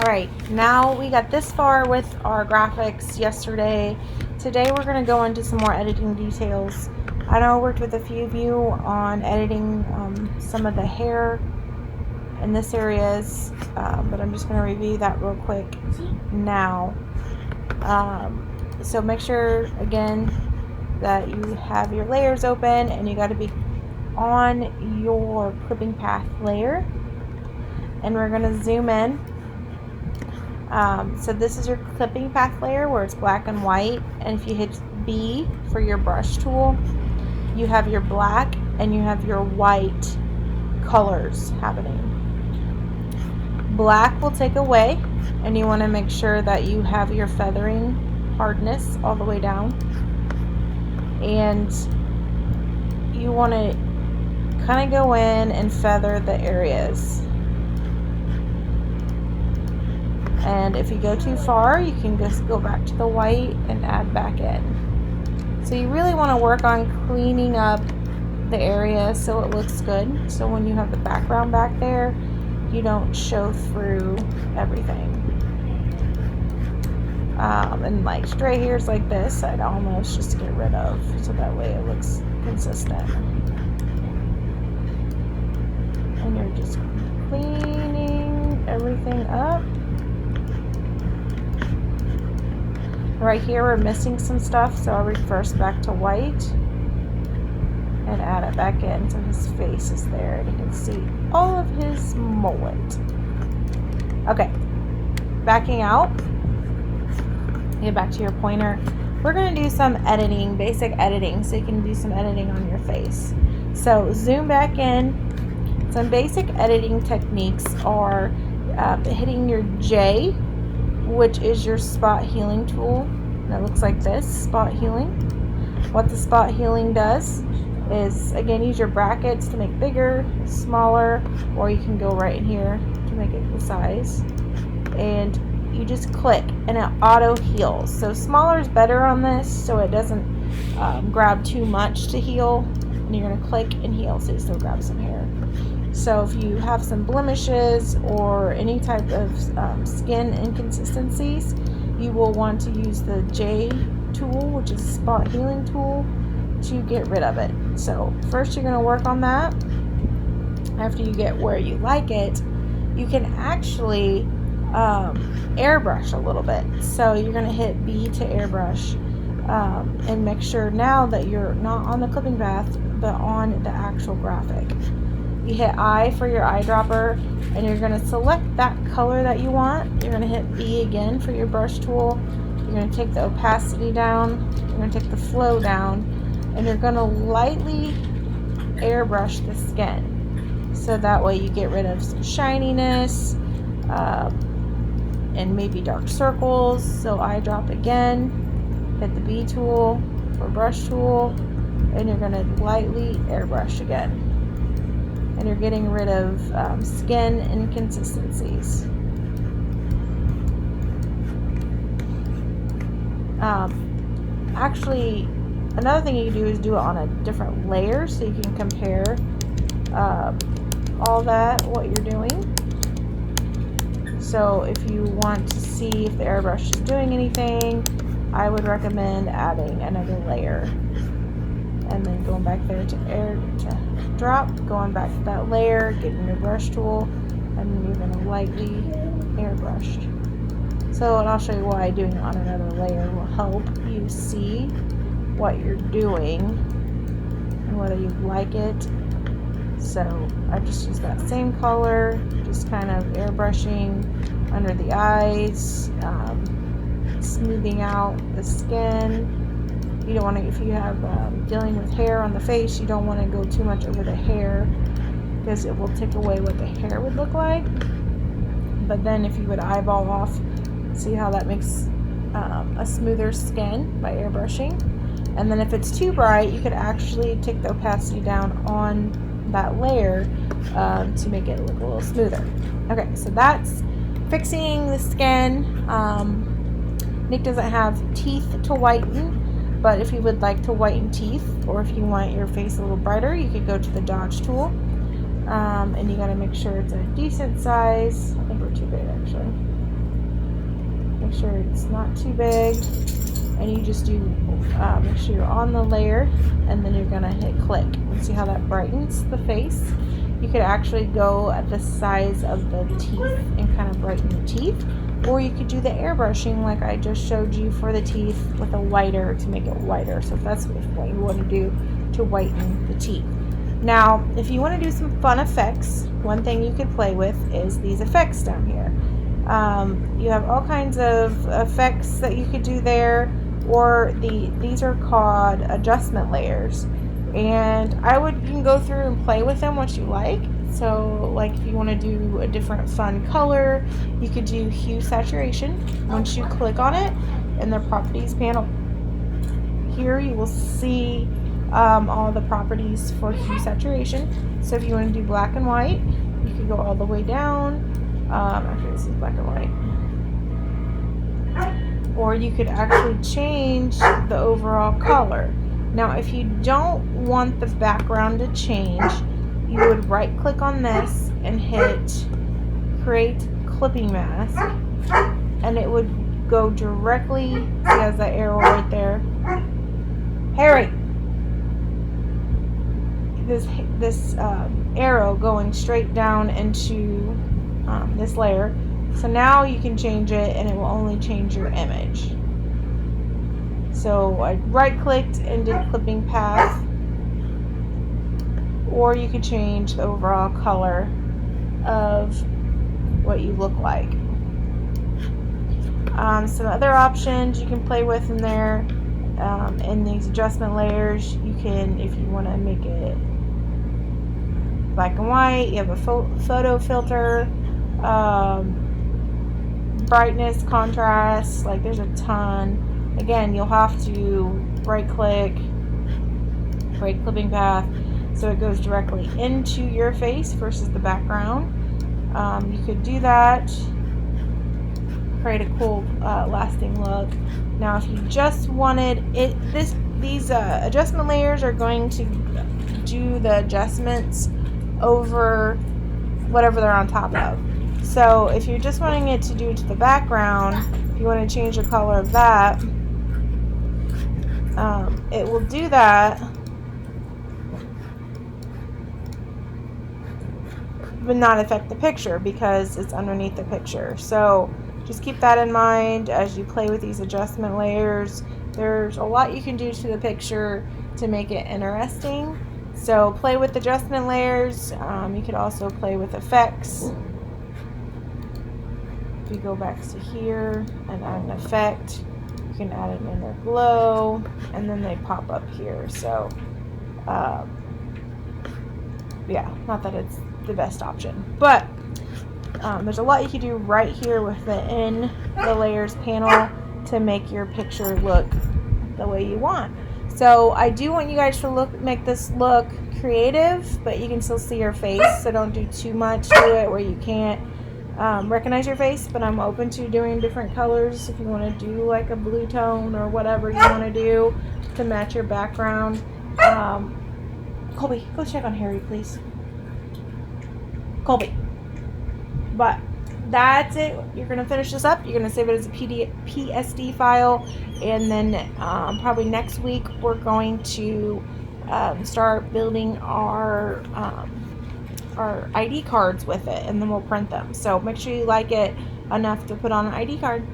Alright, now we got this far with our graphics yesterday. Today we're going to go into some more editing details. I know I worked with a few of you on editing some of the hair in this areas, but I'm just going to review that real quick now. So make sure, again, that you have your layers open and you got to be on your clipping path layer. And we're going to zoom in. So this is your clipping path layer where it's black and white, and if you hit B for your brush tool, you have your black and you have your white colors happening. Black will take away, and you want to make sure that you have your feathering hardness all the way down, and you want to kind of go in and feather the areas. And if you go too far, you can just go back to the white and add back in. So you really want to work on cleaning up the area so it looks good. So when you have the background back there, you don't show through everything. And like stray hairs like this, I'd almost just get rid of, so that way it looks consistent. And you're just cleaning everything up. Right here we're missing some stuff, so I'll reverse back to white and add it back in so his face is there and you can see all of his mullet. Okay, backing out, get back to your pointer. We're going to do some editing, basic editing, so you can do some editing on your face. So zoom back in. Some basic editing techniques are hitting your J, which is your spot healing tool, and it looks like this, spot healing. What the spot healing does is, again, use your brackets to make bigger, smaller, or you can go right in here to make it the size, and you just click and it auto heals. So smaller is better on this, so it doesn't grab too much to heal, and you're going to click and heal so you still grab some hair. So if you have some blemishes or any type of skin inconsistencies, you will want to use the J tool, which is a spot healing tool, to get rid of it. So first you're going to work on that. After you get where you like it, you can actually airbrush a little bit. So you're going to hit B to airbrush and make sure now that you're not on the clipping path but on the actual graphic. You hit I for your eyedropper, and you're going to select that color that you want. You're going to hit B again for your brush tool. You're going to take the opacity down. You're going to take the flow down, and you're going to lightly airbrush the skin. So that way you get rid of some shininess and maybe dark circles. So eyedrop again, hit the B tool for brush tool, and you're going to lightly airbrush again. And you're getting rid of skin inconsistencies. Actually, another thing you can do is do it on a different layer so you can compare all that, what you're doing. So if you want to see if the airbrush is doing anything, I would recommend adding another layer. And then going back there to drop, going back to that layer, getting your brush tool, and then you're going to lightly airbrush. So, and I'll show you why doing it on another layer will help you see what you're doing and whether you like it. So I just use that same color, just kind of airbrushing under the eyes, smoothing out the skin. You don't want to, if you have dealing with hair on the face, you don't want to go too much over the hair because it will take away what the hair would look like. But then if you would eyeball off, see how that makes a smoother skin by airbrushing. And then if it's too bright, you could actually take the opacity down on that layer to make it look a little smoother. Okay, so that's fixing the skin. Nick doesn't have teeth to whiten, but if you would like to whiten teeth, or if you want your face a little brighter, you could go to the dodge tool. And you got to make sure it's a decent size. I think we're too big actually. sure it's not too big, and you just do make sure you're on the layer, and then you're gonna hit click and see how that brightens the face. You could actually go at the size of the teeth and kind of brighten the teeth, or you could do the airbrushing like I just showed you for the teeth with a whiter to make it whiter. So if that's what you want to do to whiten the teeth. Now, if you want to do some fun effects, one thing you could play with is these effects down here. You have all kinds of effects that you could do there, or these are called adjustment layers. And you can go through and play with them what you like. So like if you want to do a different fun color, you could do hue saturation. Once you click on it in the properties panel here, you will see all the properties for hue saturation. So if you want to do black and white, you can go all the way down. Actually, this is black and white. Or you could actually change the overall color. Now, if you don't want the background to change, you would right click on this and hit create clipping mask, and it would go directly, see, has that arrow right there. Harry! This arrow going straight down into this layer. So now you can change it and it will only change your image. So I right clicked and did clipping path, or you could change the overall color of what you look like. Some other options you can play with in there, in these adjustment layers, you can, if you want to make it black and white, you have a photo filter, brightness, contrast, like there's a ton. Again, you'll have to right click, create clipping path, so it goes directly into your face versus the background. You could do that, create a cool lasting look. Now if you just wanted it, these adjustment layers are going to do the adjustments over whatever they're on top of. So if you're just wanting it to do to the background, if you want to change the color of that, it will do that, but not affect the picture because it's underneath the picture. So just keep that in mind as you play with these adjustment layers. There's a lot you can do to the picture to make it interesting. So play with adjustment layers. You could also play with effects. If you go back to here and add an effect, you can add an inner glow, and then they pop up here. So yeah, not that it's the best option, but there's a lot you can do right here within the layers panel to make your picture look the way you want. So I do want you guys to make this look creative, but you can still see your face, so don't do too much to it where you can't recognize your face. But I'm open to doing different colors if you want to do like a blue tone or whatever you want to do to match your background. Colby, go check on Harry, please. Colby. But that's it. You're going to finish this up. You're going to save it as a PSD file. And then probably next week we're going to start building our ID cards with it. And then we'll print them. So make sure you like it enough to put on an ID card.